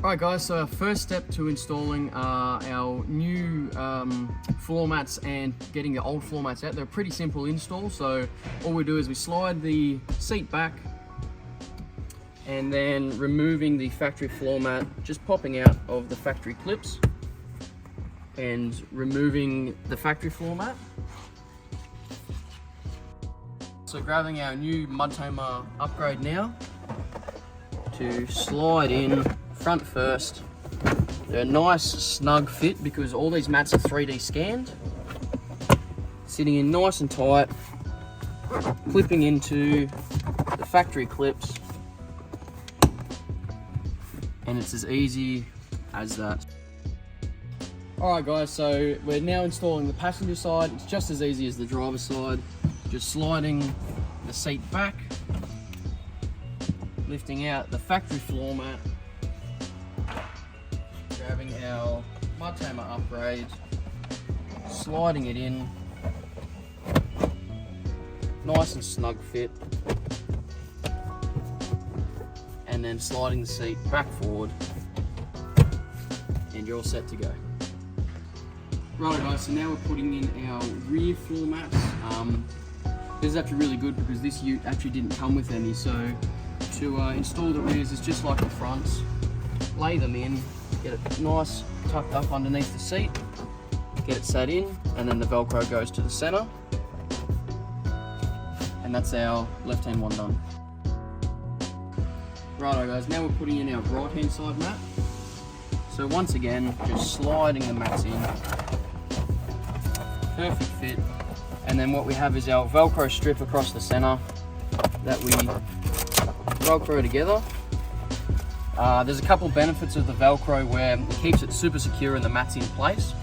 Alright guys, so our first step to installing our new floor mats and getting the old floor mats out. They're a pretty simple install, so all we do is we slide the seat back and then removing the factory floor mat, just popping out of the factory clips and removing the factory floor mat. So grabbing our new MUDTAMER upgrade now to slide in front first. They're a nice snug fit because all these mats are 3D scanned. Sitting in nice and tight, clipping into the factory clips, and it's as easy as that. Alright guys, so we're now installing the passenger side. It's just as easy as the driver's side. Just sliding the seat back, lifting out the factory floor mat, grabbing our MUDTAMER upgrade, sliding it in, nice and snug fit, and then sliding the seat back forward, and you're all set to go. Right guys, so now we're putting in our rear floor mats. This is actually really good because this ute actually didn't come with any, so to install the rears is just like the fronts. Lay them in, get it nice tucked up underneath the seat, get it sat in, and then the Velcro goes to the center. And that's our left-hand one done. Righto guys, now we're putting in our right-hand side mat. So once again, just sliding the mats in. Perfect fit. And then what we have is our Velcro strip across the center that we Velcro together. There's a couple benefits of the Velcro where it keeps it super secure and the mat's in place.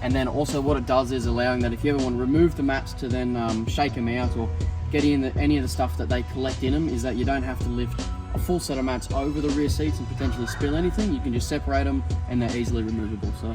And then also what it does is allowing that if you ever want to remove the mats to then shake them out or get in any of the stuff that they collect in them, is that you don't have to lift a full set of mats over the rear seats and potentially spill anything. You can just separate them and they're easily removable. So